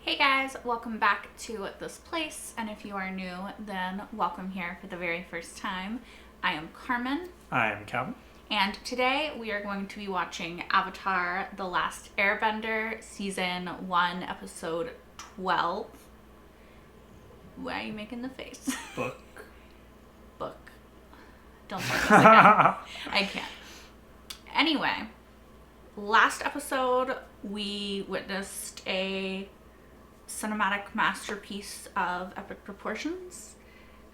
Hey guys, welcome back to this place, and if you are new, then welcome here for the very first time. I am Carmen. I am Calvin. And today we are going to be watching Avatar: The Last Airbender, Season 1, Episode 12. Why are you making the face? Book. Don't say this again. I can't. Anyway, last episode we witnessed a cinematic masterpiece of epic proportions.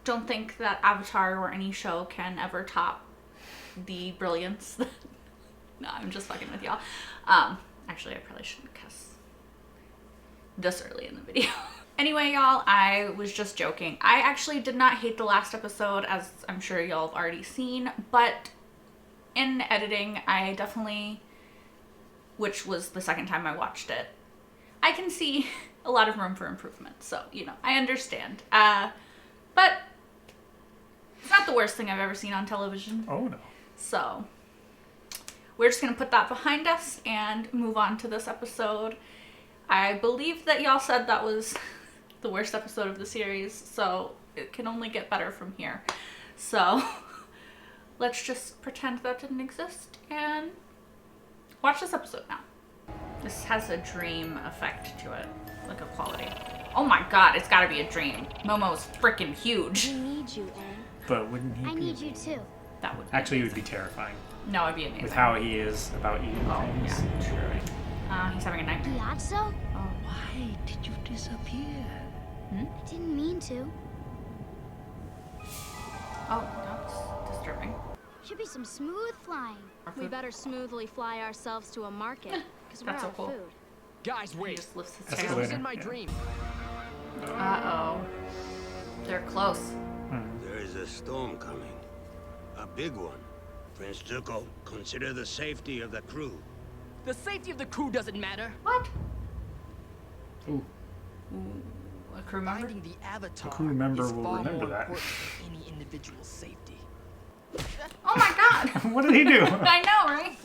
Don't think that Avatar or any show can ever top the brilliance. No, I'm just fucking with y'all. Actually, I probably shouldn't cuss this early in the video. Anyway, y'all, I was just joking. I actually did not hate the last episode, as I'm sure y'all have already seen, but in editing, I definitely, which was the second time I watched it, I can see a lot of room for improvement. So, I understand. But it's not the worst thing I've ever seen on television. Oh, no. So, we're just going to put that behind us and move on to this episode. I believe that y'all said that was the worst episode of the series, so it can only get better from here. So, let's just pretend that didn't exist and watch this episode now. This has a dream effect to it, like a quality. Oh my god, it's gotta be a dream. Momo's freaking huge. I need you, Aang. But wouldn't he I need you too. That would be Actually, it amazing. would be terrifying. No, it'd be amazing. With how he is about eating things. Yeah, true. He's having a nightmare. Gyatso? Oh. Why did you disappear? I didn't mean to. Oh, that's disturbing. Should be some smooth flying. We better smoothly fly ourselves to a market, because we're That's so out cool. of food. Guys, He wait. just lifts his That's tail. cool. This was in my dream. Uh-oh. They're close. There is a storm coming. A big one. Prince Zuko, consider the safety of the crew. The safety of the crew doesn't matter. What? Ooh. A crew member? Finding the Avatar crew member is will far remember more that. important than any individual's safety. Oh my god! What did he do? I know, right?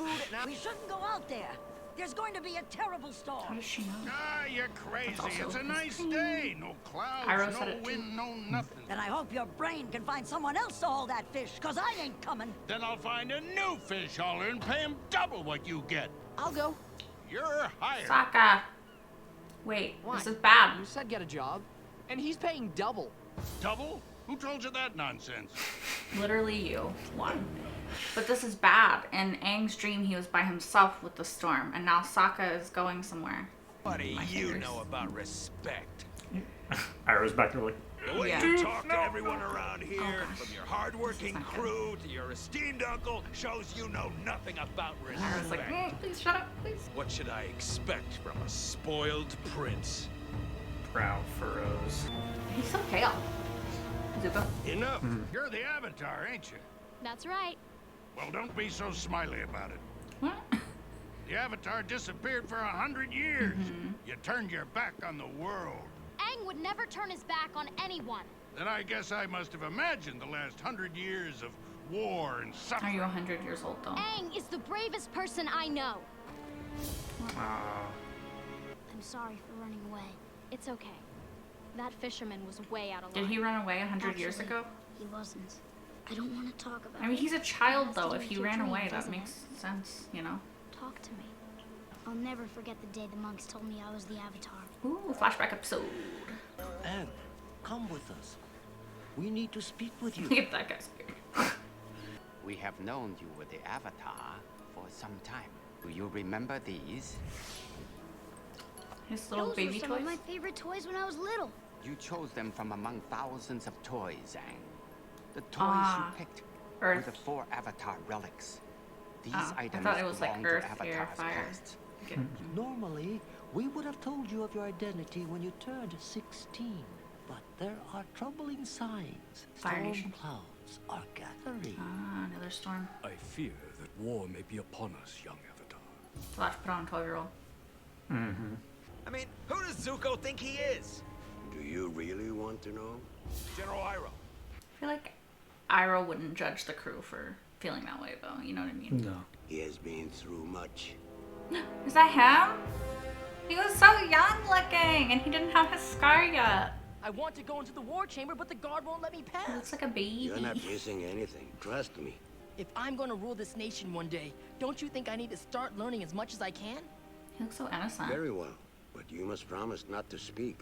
We shouldn't go out there. There's going to be a terrible How storm. does she know? Ah, you're crazy. also It's a nice day. No clouds, Iroh said no it too. wind, no nothing. Then I hope your brain can find someone else to haul that fish, because I ain't coming. Then I'll find a new fish hauler and pay him double what you get. I'll go. You're hired. Sokka. Wait, Why? this is bad. You said get a job, and he's paying double. Double? Who told you that nonsense? Literally you. One. But this is bad. In Aang's dream, he was by himself with the storm, and now Sokka is going somewhere. What do My you fingers. know about respect? Iroh's back there like, The way Yeah. you talk to everyone around here, gosh. from your hardworking This is not good. crew to your esteemed uncle, shows you know nothing about I was like, respect. please shut up, please. What should I expect from a spoiled prince? brow furrows. He's so pale. Zuko. Enough. You're the Avatar, ain't you? That's right. Well, don't be so smiley about it. What? The Avatar disappeared for 100 years. You turned your back on the world. Aang would never turn his back on anyone. Then I guess I must have imagined the last 100 years of war and Are suffering. you 100 years old, though? Aang is the bravest person I know. I'm sorry for running away. It's okay. That fisherman was way out of line. Did he run away 100 years Actually, ago? He wasn't. I don't want to talk about I mean, it. he's a child, has to though. do If with he your ran dream, away, that doesn't makes sense, Talk to me. I'll never forget the day the monks told me I was the Avatar. Ooh, flashback episode. Anne, come with us. We need to speak with you. Look at that guy's beard. We have known you were the Avatar for some time. Do you remember these? His little Those baby were some toys. of my favorite toys when I was little. You chose them from among thousands of toys, Aang. The toys Ah, you picked Earth. were the 4 Avatar relics. These Oh, I items thought it was like belong Earth, to air, Avatar's fire. past. Okay. Normally, we would have told you of your identity when you turned 16. But there are troubling signs. Fire Storm Nation. clouds are gathering. Ah, another storm. I fear that war may be upon us, young Avatar. So I have to put on a 12-year-old. I mean, who does Zuko think he is? Do you really want to know? General Iroh. I feel like Iroh wouldn't judge the crew for feeling that way, though. You know what I mean? No. He has been through much. Is that him? He was so young looking, and he didn't have his scar yet. I want to go into the war chamber, but the guard won't let me He pass. looks like a baby. You're not missing anything. Trust me. If I'm going to rule this nation one day, don't you think I need to start learning as much as I can? He looks so innocent. Very well. But you must promise not to speak.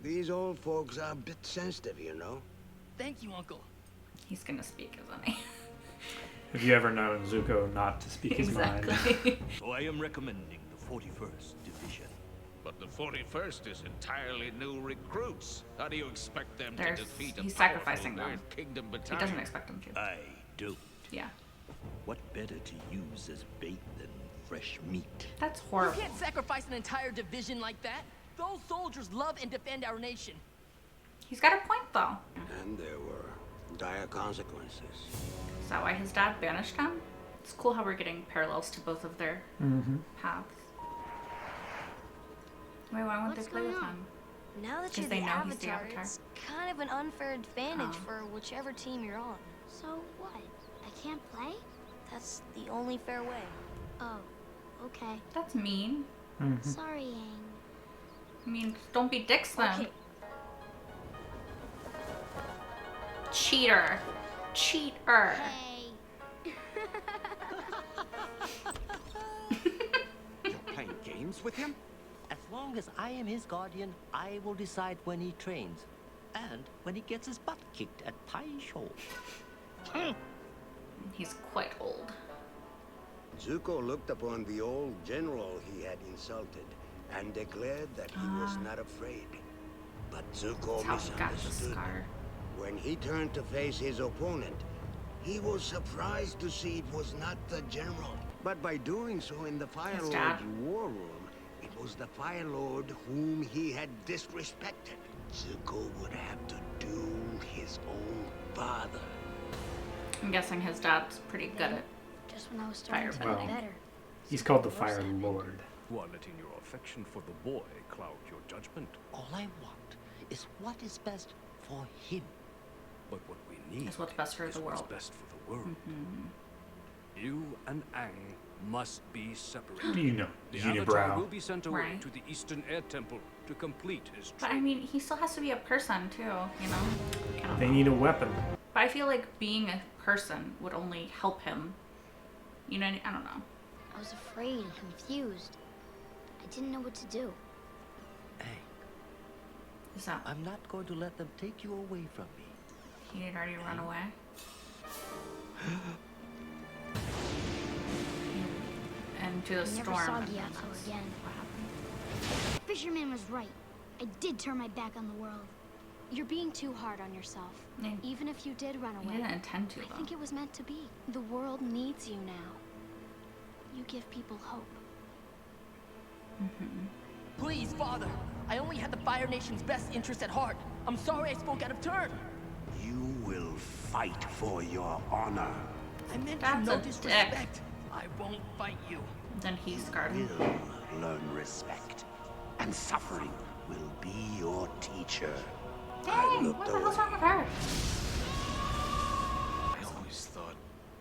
These old folks are a bit sensitive, you know. Thank you, Uncle. He's gonna speak, isn't he? Have you ever known Zuko not to speak his mind? So I am recommending the 41st Division. But the 41st is entirely new recruits. How do you expect them to defeat a He's powerful sacrificing them. Third Kingdom He battalion? doesn't expect him to. I do. Yeah. What better to use as bait than fresh meat? That's You horrible. can't sacrifice an entire division like that. Those soldiers love and defend our nation. He's got a point, though. And there were dire consequences. Is that why his dad banished him? It's cool how we're getting parallels to both of their paths. Wait, why won't What's they play going with on? him? Now that Because you're they the know he's the Avatar, Avatar. it's kind of an unfair advantage Oh. for whichever team you're on. So what? I can't play? That's the only fair way. Oh, okay. That's mean. Sorry, Aang. I mean, don't be dicks then. Okay. Cheater. Cheater. Hey. You're playing games with him? As long as I am his guardian, I will decide when he trains. And when he gets his butt kicked at Taisho. He's quite old. Zuko looked upon the old general he had insulted and declared that he was not afraid. But Zuko That's how he got the misunderstood. scar. When he turned to face his opponent, he was surprised to see it was not the general. But by doing so in the Fire His dad. Lord's war room, it was the Fire Lord whom he had disrespected. Zuko would have to duel his own father. I'm guessing his dad's pretty good at Just when I was starting to Firebending. get better. He's called the Fire Lord. You are letting your affection for the boy cloud your judgment. All I want is what is best for him. But what we need Is what's best for is the what's world. best for the world. You and Aang must be separated. You know, The Avatar will unibrow. be sent away Right. to the Eastern Air Temple to complete his But I training. mean, he still has to be a person too, you know? I don't They know. need a weapon. But I feel like being a person would only help him. You know, I don't know. I was afraid and confused. I didn't know what to do. Aang, Is that I'm not going to let them take you away from me. he had already run away? And to the I storm. never saw and Gyatso that's again. what happened. Fisherman was right. I did turn my back on the world. You're being too hard on yourself. Yeah. Even if you did run He away, didn't intend to, I though. think it was meant to be. The world needs you now. You give people hope. Please, Father. I only had the Fire Nation's best interest at heart. I'm sorry I spoke out of turn. You will fight for your honor. I meant That's no a dick. disrespect. I won't fight you. Then he scarred him. Will learn respect, and suffering will be your teacher. Dang, what the hell's wrong with her? I always thought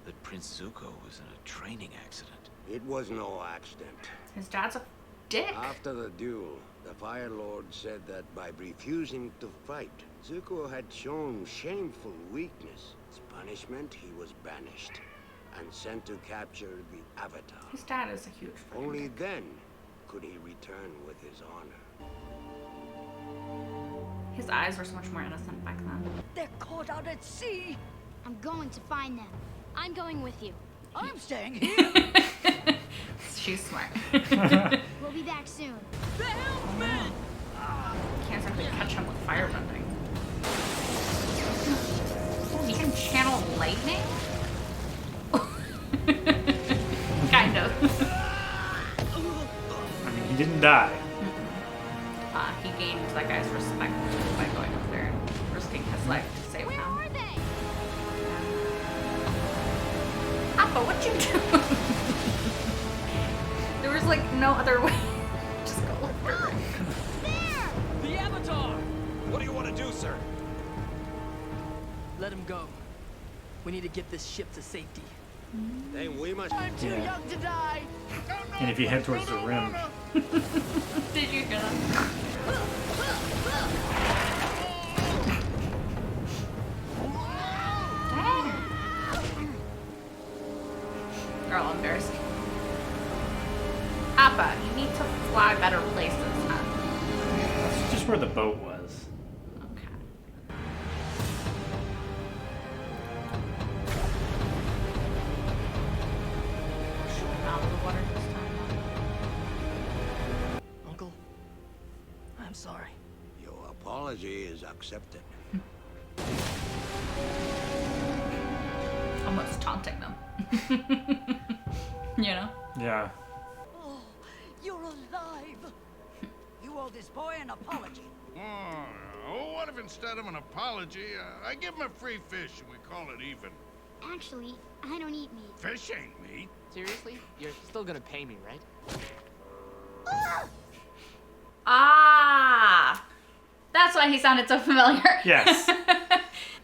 that Prince Zuko was in a training accident. It was no accident. His dad's a dick. After the duel, the Fire Lord said that by refusing to fight, Zuko had shown shameful weakness. As punishment, he was banished and sent to capture the Avatar. His dad is a huge freaking Only dick. then could he return with his honor. His eyes were so much more innocent back then. They're caught out at sea. I'm going to find them. I'm going with you. I'm staying here. She's smart. We'll be back soon. Can't simply catch him with firebending. Oh, he can channel lightning? Kind of. I mean, he didn't die. He gained that guy's respect by going up there and risking his life to save Where him. are they? Appa, what you doing? There was like no other way. Just go over. There! The Avatar! What do you want to do, sir? Let him go. We need to get this ship to safety. Then we must... I'm too Yeah. young to die. And if you head towards the rim, Did you hear that? Girl, embarrassed. Appa, you need to fly better places, huh? that's just where the boat was. Okay. Shooting out of the water this time. Uncle, I'm sorry. Your apology is accepted. Almost taunting them. You know? Yeah. Oh, you're alive. You owe this boy an apology. Oh, what if instead of an apology, I give him a free fish and we call it even? Actually, I don't eat meat. Fish ain't meat. Seriously? You're still gonna pay me, right? Ah! That's why he sounded so familiar. Yes.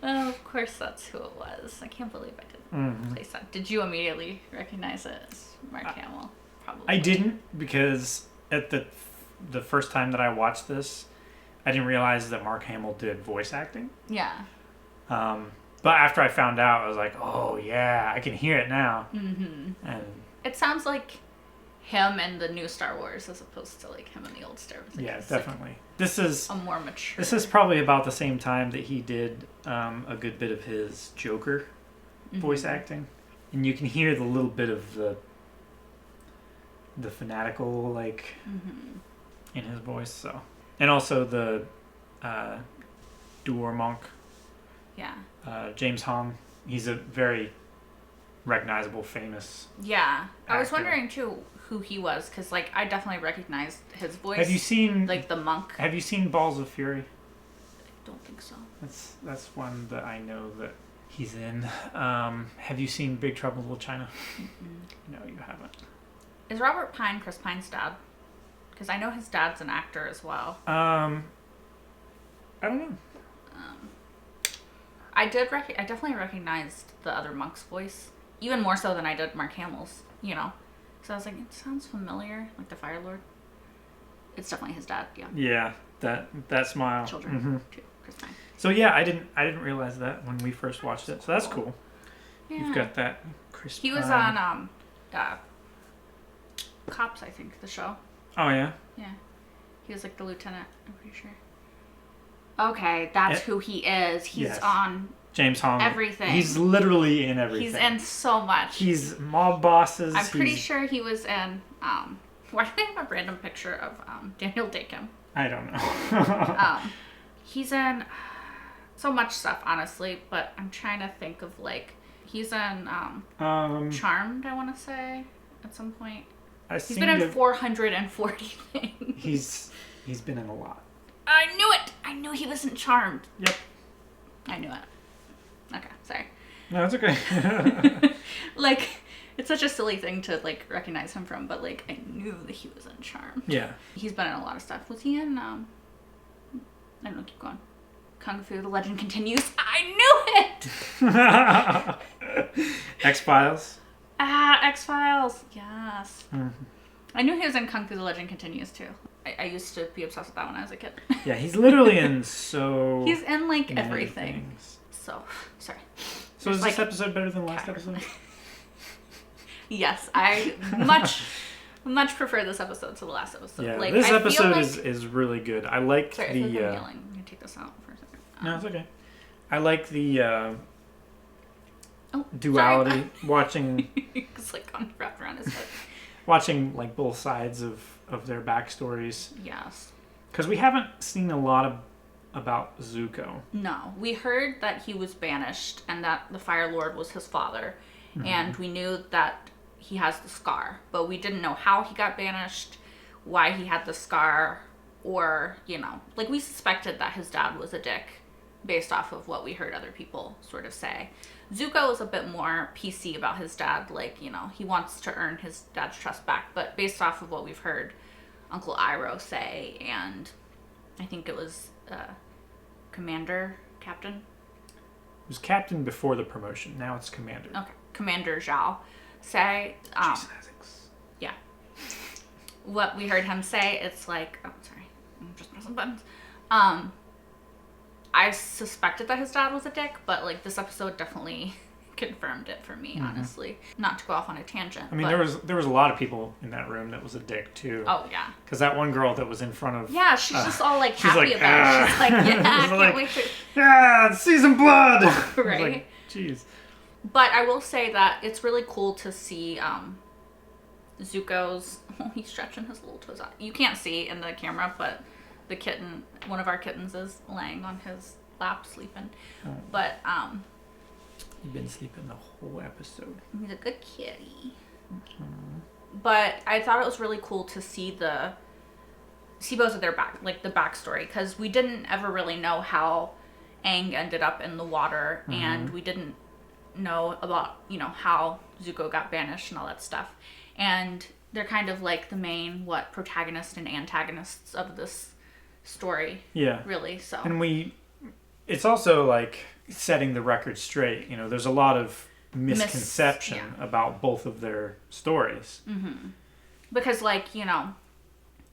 Oh, of course that's who it was. I can't believe I didn't place that. Did you immediately recognize it as Mark Hamill? Probably. I didn't, because at the first time that I watched this, I didn't realize that Mark Hamill did voice acting. Yeah. But after I found out, I was like, oh yeah, I can hear it now. Mm-hmm. And It sounds like him in the new Star Wars as opposed to like him in the old Star Wars. Like, yeah, it's definitely. Like this is a more mature. This is probably about the same time that he did a good bit of his Joker voice acting, and you can hear the little bit of the fanatical in his voice. So, and also the duel monk. Yeah. James Hong. He's a very recognizable, famous. Yeah, I was actor. wondering too who he was because like I definitely recognized his voice. Have you seen like the monk? Have you seen Balls of Fury? I don't think so. That's one that I know that he's in. Have you seen Big Trouble in Little China? No, you haven't. Is Robert Pine Chris Pine's dad? Because I know his dad's an actor as well. I don't know. I definitely recognized the other monk's voice, even more so than I did Mark Hamill's. You know, so I was like, it sounds familiar, like the Fire Lord. It's definitely his dad. Yeah. Yeah, that smile. Children too. Chris Pine. So yeah, I didn't realize that when we first watched it. So that's cool. Yeah. You've got that Chris. He was Pine. on Cops, I think, the show. Oh yeah. Yeah. He was like the lieutenant, I'm pretty sure. Okay, that's who he is. He's on James Hong. everything. He's literally in everything. He's in so much. He's mob bosses. I'm pretty sure he was in why do they have a random picture of Daniel Day-Kim? I don't know. He's in so much stuff, honestly, but I'm trying to think of like he's in Charmed, I want to say, at some point. He's been in 440 things. He's been in a lot. I knew it! I knew he was in Charmed. Yep. I knew it. Okay, sorry. No, it's okay. Like, it's such a silly thing to like recognize him from, but like I knew that he was in Charmed. Yeah. He's been in a lot of stuff. Was he in I don't know, keep going. Kung Fu, The Legend Continues. I knew it! X-Files. X-Files. Yes. Mm-hmm. I knew he was in Kung Fu, The Legend Continues too. I used to be obsessed with that when I was a kid. Yeah, he's literally in so He's in like many everything. things. So, sorry. So is this episode better than last episode? Yes, I much prefer this episode to the last episode. Yeah, like, this I episode feel like... is really good. I like Sorry, the. I feel like I'm yelling. I'm gonna take this out for a second. No, it's okay. I like the Sorry. duality. Watching. It's like wrapped around his head. Watching like both sides of their backstories. Yes. Because we haven't seen a lot about Zuko. No, we heard that he was banished and that the Fire Lord was his father, and we knew that he has the scar, but we didn't know how he got banished, why he had the scar, or like we suspected that his dad was a dick based off of what we heard other people sort of say. Zuko is a bit more PC about his dad, like, he wants to earn his dad's trust back, but based off of what we've heard Uncle Iroh say, and I think it was captain. It was captain before the promotion. Now it's commander. Okay, Commander Zhao say. Yeah. What we heard him say, it's like, oh, sorry, I'm just pressing buttons. I suspected that his dad was a dick, but like this episode definitely confirmed it for me, honestly. Not to go off on a tangent. I mean, there was a lot of people in that room that was a dick too. Oh yeah. Because that one girl that was in front of. Yeah, she's just all like happy about it. She's like, yeah, I can't wait to. Yeah, see some blood. Right. Like, jeez. But I will say that it's really cool to see Zuko's. Oh, he's stretching his little toes out. You can't see in the camera, but the kitten, one of our kittens, is laying on his lap sleeping. Oh. But you've been sleeping the whole episode. He's a good kitty. But I thought it was really cool to see both of their the backstory, because we didn't ever really know how Aang ended up in the water, and we didn't know about how Zuko got banished and all that stuff. And they're kind of like the main protagonists and antagonists of this story. Yeah. Really. So. And it's also like setting the record straight. There's a lot of misconception about both of their stories. Because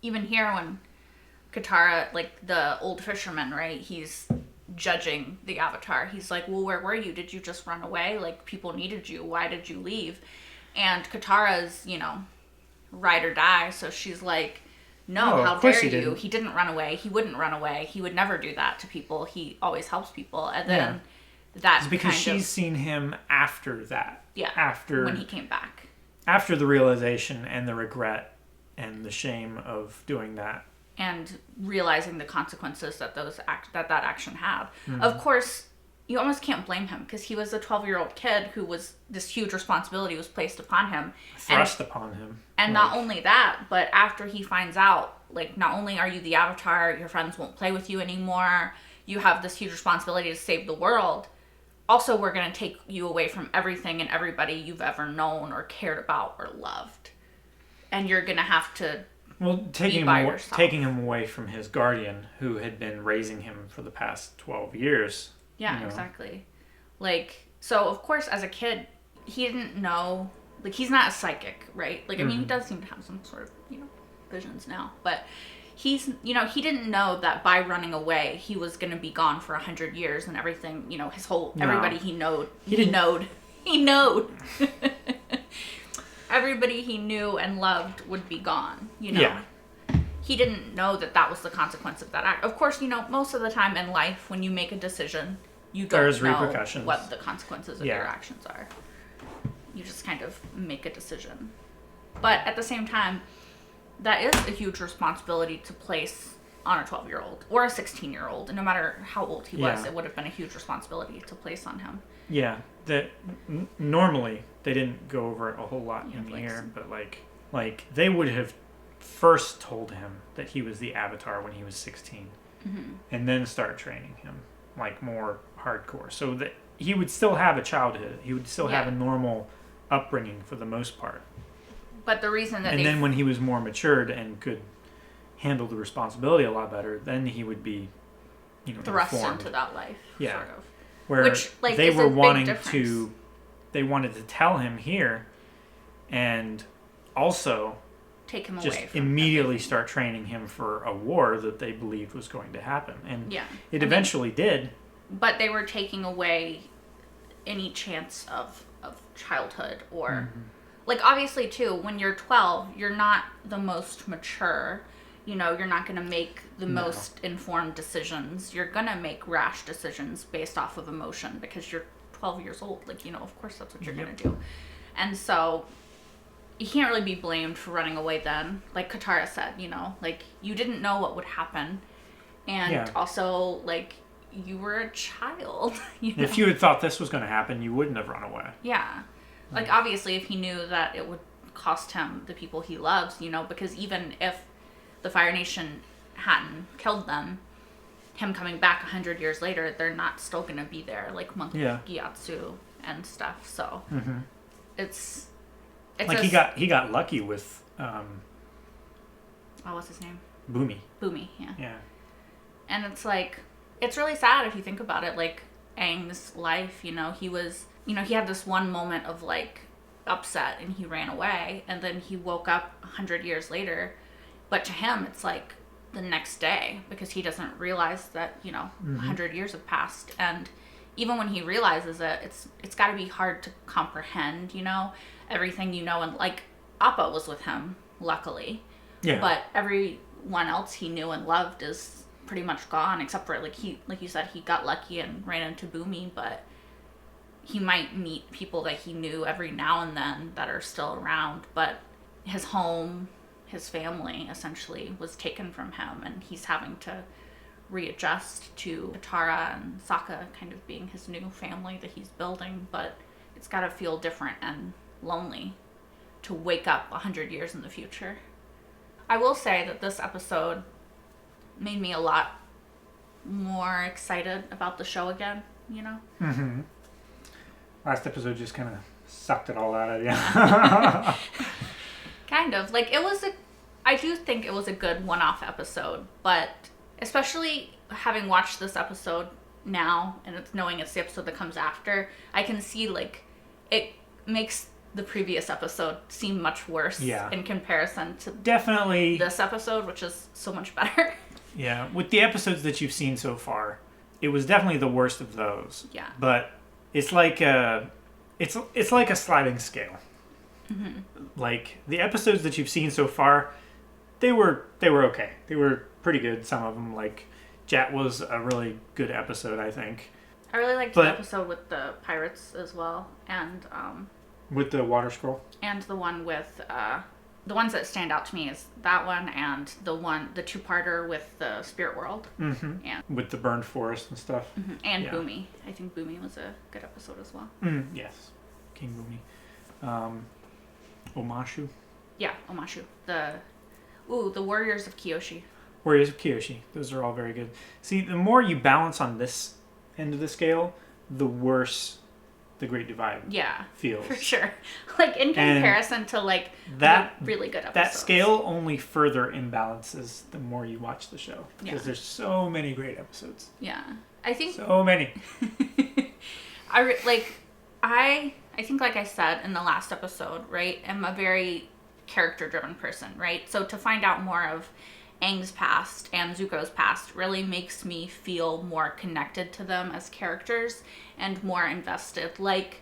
even here when Katara, the old fisherman, right? He's judging the Avatar. He's like, well, where were you? Did you just run away? People needed you. Why did you leave? And Katara's, ride or die. So she's like, no, how dare you? He didn't run away. He wouldn't run away. He would never do that to people. He always helps people. And then that's because she's seen him after that. Yeah. After when he came back. After the realization and the regret and the shame of doing that. And realizing the consequences that that action had. Of course, you almost can't blame him, because he was a 12-year-old kid who was, this huge responsibility was placed upon him. Thrust upon him. And not only that, but after he finds out, not only are you the Avatar, your friends won't play with you anymore, you have this huge responsibility to save the world. Also, we're going to take you away from everything and everybody you've ever known or cared about or loved. And you're going to have to taking him away from his guardian, who had been raising him for the past 12 years. Yeah, exactly. So of course, as a kid, he didn't know, he's not a psychic, right? I mean, he does seem to have some sort of, visions now, but he's, he didn't know that by running away, he was going to be gone for 100 years and everything, his whole, everybody he knowed. Everybody he knew and loved would be gone, Yeah. He didn't know that was the consequence of that act. Of course, most of the time in life, when you make a decision, you don't know what the consequences of your actions are. You just kind of make a decision. But at the same time, that is a huge responsibility to place on a 12-year-old or a 16-year-old. And no matter how old he was, it would have been a huge responsibility to place on him. Yeah. Normally, they didn't go over it a whole lot in here, but they would have first told him that he was the Avatar when he was 16, and then start training him more hardcore, so that he would still have a childhood. He would still have a normal upbringing for the most part. But the reason that then when he was more matured and could handle the responsibility a lot better, then he would be, thrust informed into that life. Yeah, sort of. Where which, they were wanting to, they wanted to tell him here, and also take him just away from immediately start training him for a war that they believed was going to happen, and it eventually did. But they were taking away any chance of childhood, or obviously too, when you're 12, you're not the most mature. You're not going to make the most informed decisions. You're going to make rash decisions based off of emotion, because you're 12 years old. Of course that's what you're going to do. And so you can't really be blamed for running away then. Like Katara said, you didn't know what would happen. And also, you were a child. If you had thought this was going to happen, you wouldn't have run away. Yeah. Obviously, if he knew that it would cost him the people he loves, because even if the Fire Nation hadn't killed them, him coming back 100 years later, they're not still going to be there, Monk Gyatso and stuff. So it's he got lucky with what's his name? Boomy, yeah. And it's it's really sad if you think about it. Aang's life. You know, he had this one moment of like upset and he ran away, and then he woke up 100 years later, but to him it's like the next day, because he doesn't realize that, you know, 100 years have passed. And even when he realizes it, it's got to be hard to comprehend, you know, everything, you know. And like Appa was with him, luckily, but everyone else he knew and loved is pretty much gone, except for like you said, he got lucky and ran into Boomy, but he might meet people that he knew every now and then that are still around, but his home, his family essentially was taken from him, and he's having to readjust to Katara and Sokka kind of being his new family that he's building. But it's got to feel different and lonely to wake up 100 years in the future. I will say that this episode made me a lot more excited about the show again, you know? Mm-hmm. Last episode just kind of sucked it all out of you. Kind of. Like, I do think it was a good one-off episode, but especially having watched this episode now, and knowing it's the episode that comes after, I can see, like, it makes the previous episode seem much worse in comparison to definitely this episode, which is so much better. Yeah, with the episodes that you've seen so far, it was definitely the worst of those. Yeah. But it's like a sliding scale. Mm-hmm. Like, the episodes that you've seen so far, they were okay. They were pretty good. Some of them, like Jat was a really good episode, I think. I really liked the episode with the pirates as well, and with the water scroll. And the one with the ones that stand out to me is that one, and the two-parter with the spirit world. Mm-hmm. And with the burned forest and stuff. Mm-hmm. And Boomy. I think Boomy was a good episode as well. Yes, King Boomy. Omashu. Yeah, Omashu. The Warriors of Kyoshi. Warriors of Kyoshi. Those are all very good. See, the more you balance on this end of the scale, the worse the Great Divide feels. For sure. Like, in comparison to, like, the really good episodes. That scale only further imbalances the more you watch the show. Because there's so many great episodes. Yeah. I think... So many. I think, like I said in the last episode, right, I'm a very character-driven person, right? So to find out more of Aang's past and Zuko's past really makes me feel more connected to them as characters and more invested. Like,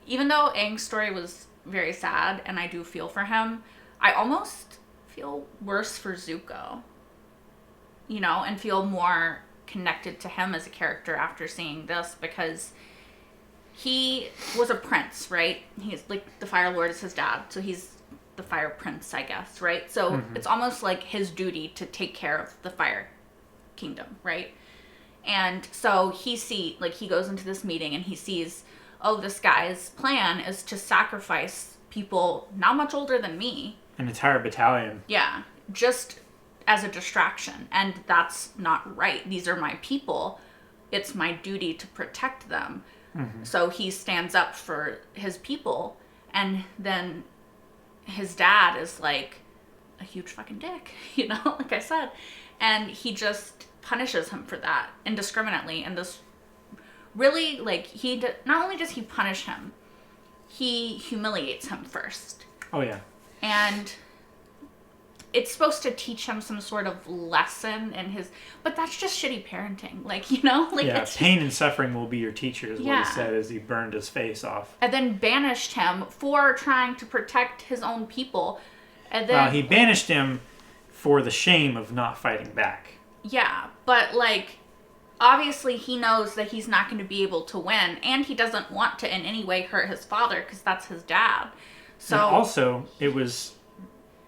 even though Aang's story was very sad and I do feel for him, I almost feel worse for Zuko, you know, and feel more connected to him as a character after seeing this, because he was a prince, right? He's like, the Fire Lord is his dad, so he's the Fire Prince, I guess, right? So it's almost like his duty to take care of the Fire Kingdom, right? And so he goes into this meeting and he sees, this guy's plan is to sacrifice people not much older than me. An entire battalion. Yeah, just as a distraction. And that's not right. These are my people. It's my duty to protect them. Mm-hmm. So he stands up for his people, and then his dad is like a huge fucking dick, you know, like I said. And he just punishes him for that indiscriminately. And this really, like, not only does he punish him, he humiliates him first. Oh, yeah. And it's supposed to teach him some sort of lesson in but that's just shitty parenting. Like, you know? Like, yeah, pain and suffering will be your teacher, is what he said as he burned his face off. And then banished him for trying to protect his own people. And then... Well, he banished him for the shame of not fighting back. Yeah, but, like, obviously he knows that he's not going to be able to win, and he doesn't want to in any way hurt his father, because that's his dad. So... And also, it was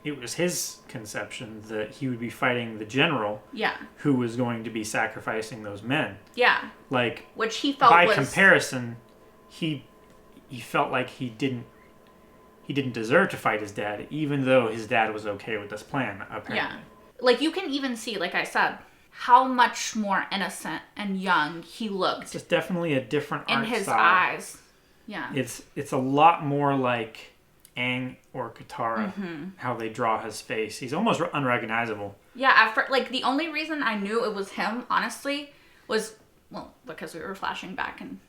his conception that he would be fighting the general who was going to be sacrificing those men. Yeah. Like, which he felt by comparison, he felt like he didn't deserve to fight his dad, even though his dad was okay with this plan, apparently. Yeah. Like, you can even see, like I said, how much more innocent and young he looked. It's definitely a different art in his style. Eyes. Yeah. It's a lot more like Aang or Katara, how they draw his face. He's almost unrecognizable. Yeah, like, the only reason I knew it was him, honestly, was well, because we were flashing back and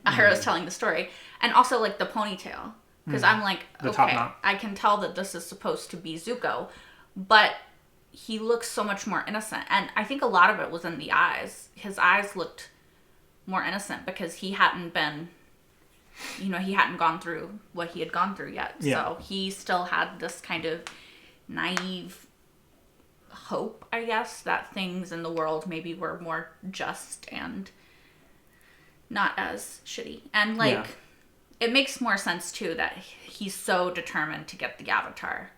Iroh was telling the story. And also, like, the ponytail. Because I'm like, okay, I can tell that this is supposed to be Zuko, but he looks so much more innocent. And I think a lot of it was in the eyes. His eyes looked more innocent because he hadn't been, he hadn't gone through what he had gone through yet. Yeah. So he still had this kind of naive hope, I guess, that things in the world maybe were more just and not as shitty. And, like, it makes more sense, too, that he's so determined to get the Avatar.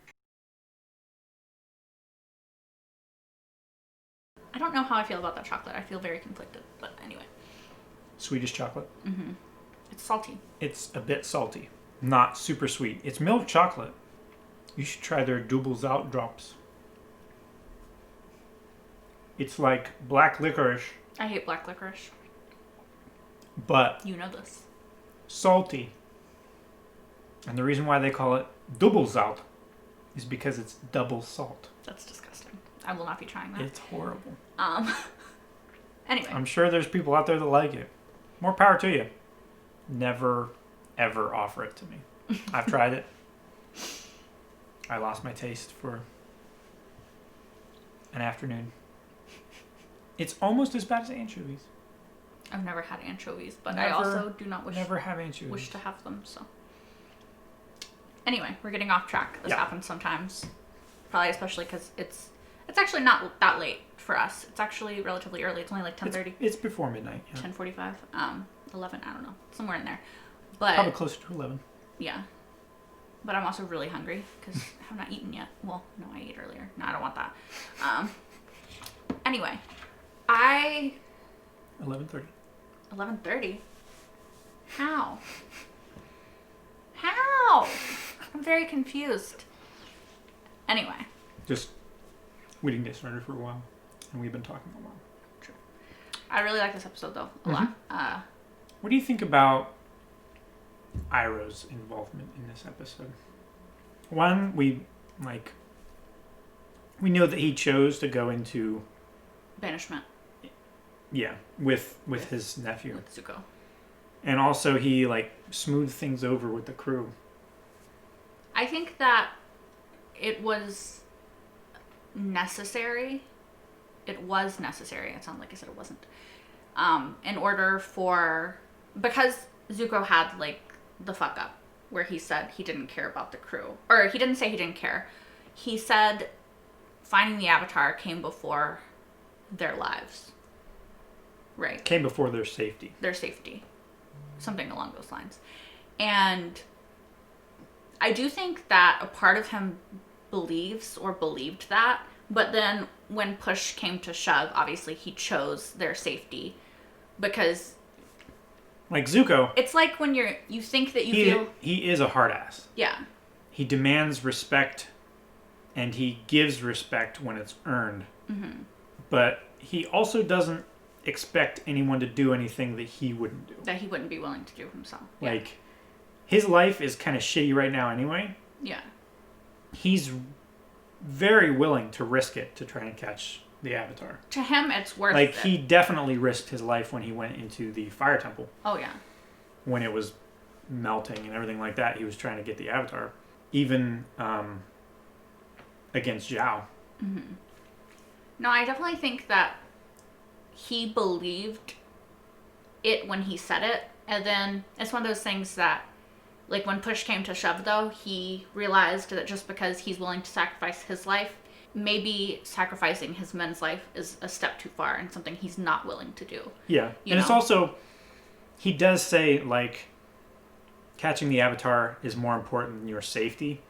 I don't know how I feel about that chocolate. I feel very conflicted, but anyway. Swedish chocolate? Mm-hmm. It's salty. It's a bit salty. Not super sweet. It's milk chocolate. You should try their Doubles Out drops. It's like black licorice. I hate black licorice. But you know this. Salty. And the reason why they call it Doubles Out is because it's double salt. That's disgusting. I will not be trying that. It's horrible. Anyway. I'm sure there's people out there that like it. More power to you. Never, ever offer it to me. I've tried it. I lost my taste for an afternoon. It's almost as bad as anchovies. I've never had anchovies, but I also do not wish to have them. So anyway, we're getting off track. This happens sometimes, probably especially because it's actually not that late for us. It's actually relatively early. It's only like 10:30. It's before midnight. Yeah. 10:45. 11. I don't know, somewhere in there. But probably closer to 11. Yeah. But I'm also really hungry because I have not eaten yet. Well, no, I ate earlier. No, I don't want that. Anyway, 11:30. 11:30? How? How? I'm very confused. Anyway. We didn't get started for a while, and we've been talking a while. True. I really like this episode, though, a lot. What do you think about Iroh's involvement in this episode? One, we know that he chose to go into banishment. Yeah, with his nephew. With Zuko. And also he smoothed things over with the crew. I think that it was necessary. It was necessary. It sounded like I said it wasn't. In order because Zuko had the fuck up where he said he didn't care about the crew. Or he didn't say he didn't care. He said finding the Avatar came before their lives. Right. Came before their safety. Their safety. Something along those lines. And I do think that a part of him believed that, but then when push came to shove, obviously he chose their safety because Zuko. It's like when you think that you feel he is a hard ass. Yeah. He demands respect and he gives respect when it's earned. Mm-hmm. But he also doesn't expect anyone to do anything that he wouldn't do. That he wouldn't be willing to do himself. His life is kind of shitty right now anyway. Yeah. He's very willing to risk it to try and catch the Avatar. To him, it's worth it. He definitely risked his life when he went into the fire temple. Oh, yeah. When it was melting and everything like that, he was trying to get the Avatar. Even against Zhao. Mm-hmm. No, I definitely think that he believed it when he said it, and then it's one of those things that, when push came to shove, though, he realized that just because he's willing to sacrifice his life, maybe sacrificing his men's life is a step too far and something he's not willing to do. Yeah, it's also, he does say, catching the Avatar is more important than your safety,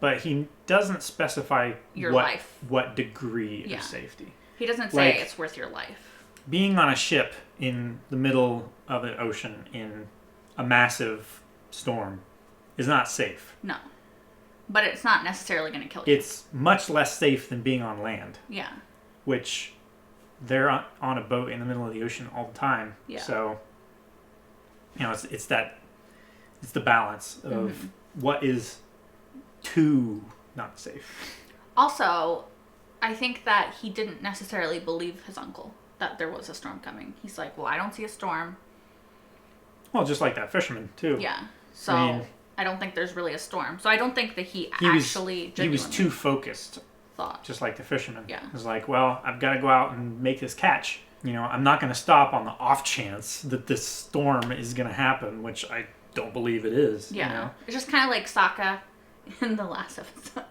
but he doesn't specify your life. What degree of safety. He doesn't say it's worth your life. Being on a ship in the middle of an ocean in a massive storm is not safe. No. But it's not necessarily going to kill you. It's much less safe than being on land. Yeah. Which they're on a boat in the middle of the ocean all the time. Yeah. So, it's the balance of what is too not safe. Also, I think that he didn't necessarily believe his uncle. that there was a storm coming. He's like, well, I don't see a storm. Well, just like that fisherman, too. Yeah. So, I don't think there's really a storm. So, I don't think that he actually He was too focused. Thought. Just like the fisherman. Yeah. He was like, well, I've got to go out and make this catch. You know, I'm not going to stop on the off chance that this storm is going to happen, which I don't believe it is. Yeah. You know? It's just kind of like Sokka in the last episode.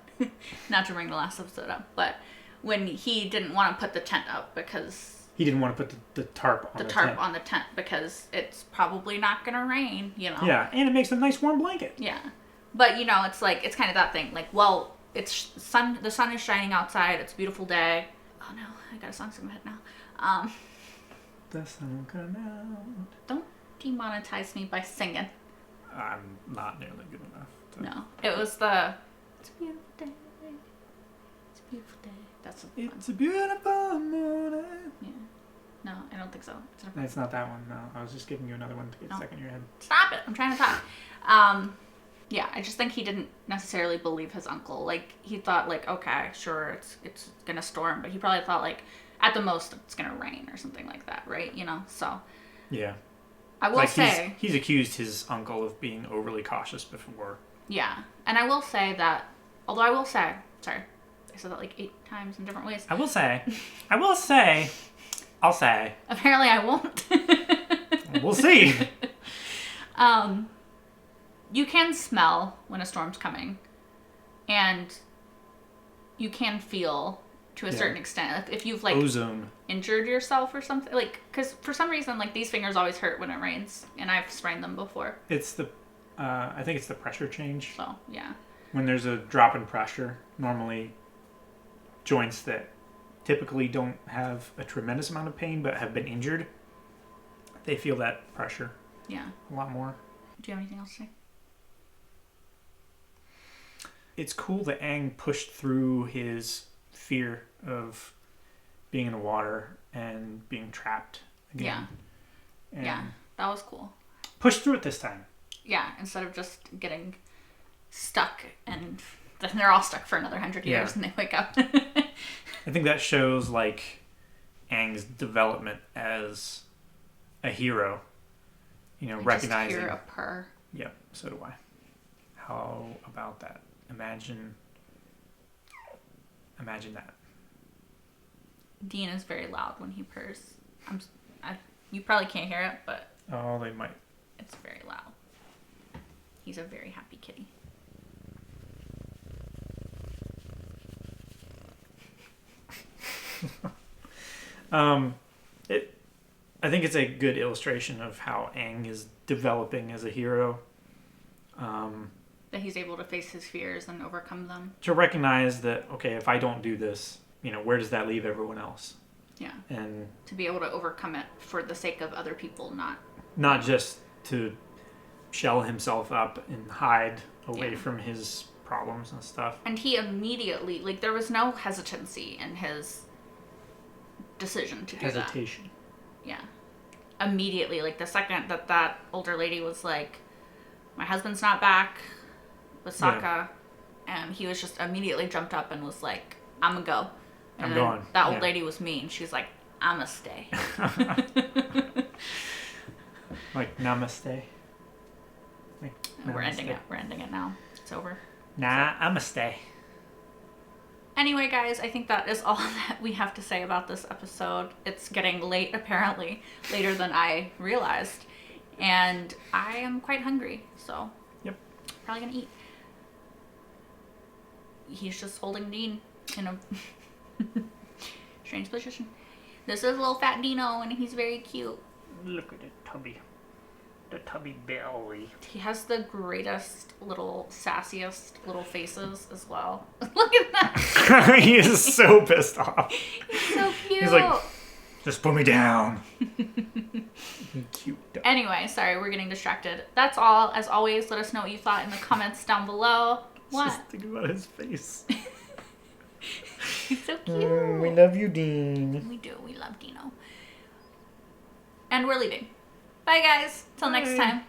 Not to bring the last episode up, but when he didn't want to put the tent up because... He didn't want to put the tarp on the tent. on the tent because it's probably not going to rain, you know? Yeah, and it makes a nice warm blanket. Yeah. But, you know, it's like, it's kind of that thing. Like, well, the sun is shining outside. It's a beautiful day. Oh, no. I got a song stuck in my head now. The sun will come out. Don't demonetize me by singing. I'm not nearly good enough. No. It was the... It's a beautiful day. It's a beautiful day. That's It's a beautiful morning. Yeah. No, I don't think so. It's not that one, no. I was just giving you another one to get stuck in your head. Stop it. I'm trying to talk. Yeah, I just think he didn't necessarily believe his uncle. Like, he thought, like, okay, sure, it's gonna storm, but he probably thought, like, at the most, it's gonna rain or something like that, right? You know, so. Yeah. I will say... He's accused his uncle of being overly cautious before. Yeah, and I will say that, although I will say, sorry, I said that like 8 times in different ways. I'll say. Apparently I won't. We'll see. You can smell when a storm's coming, and you can feel to a certain extent if you've like ozone injured yourself or something, like, because for some reason like these fingers always hurt when it rains, and I've sprained them before. It's the I think it's the pressure change. So yeah, when there's a drop in pressure, normally joints that typically don't have a tremendous amount of pain but have been injured, they feel that pressure a lot more. Do you have anything else to say? It's cool that Aang pushed through his fear of being in the water and being trapped again. Yeah, that was cool. Pushed through it this time. Yeah, instead of just getting stuck and then they're all stuck for another 100 years and they wake up. I think that shows like Aang's development as a hero. You know, recognizing. Just hear a purr. Yep, so do I. How about that? Imagine that. Dean is very loud when he purrs. You probably can't hear it, but... Oh, they might. It's very loud. He's a very happy kitty. I think it's a good illustration of how Aang is developing as a hero. That he's able to face his fears and overcome them. To recognize that, okay, if I don't do this, you know, where does that leave everyone else? Yeah. And to be able to overcome it for the sake of other people, not just to shell himself up and hide away from his problems and stuff. And he immediately, like, there was no hesitancy in his decision to do that. Hesitation. Yeah. Immediately, like, the second that older lady was like, my husband's not back with Sokka, and he was just immediately jumped up and was like, I'm gonna go. And I'm going. That old lady was mean. She's like, I'ma stay. Like, namaste. Like, namaste. We're ending it now. It's over. Nah, I'ma stay. Anyway, guys, I think that is all that we have to say about this episode. It's getting late, apparently. Later than I realized. And I am quite hungry, so... Yep. Probably gonna eat. He's just holding Dean in a strange position. This is little fat Dino, and he's very cute. Look at the tubby belly. He has the greatest little, sassiest little faces as well. Look at that. He is so pissed off. He's so cute. He's like, just put me down. Cute. Anyway, sorry, we're getting distracted. That's all. As always, let us know what you thought in the comments down below. What? Just think about his face. He's so cute. We love you, Dean. We do. We love Dino. And we're leaving. Bye, guys. Till next time.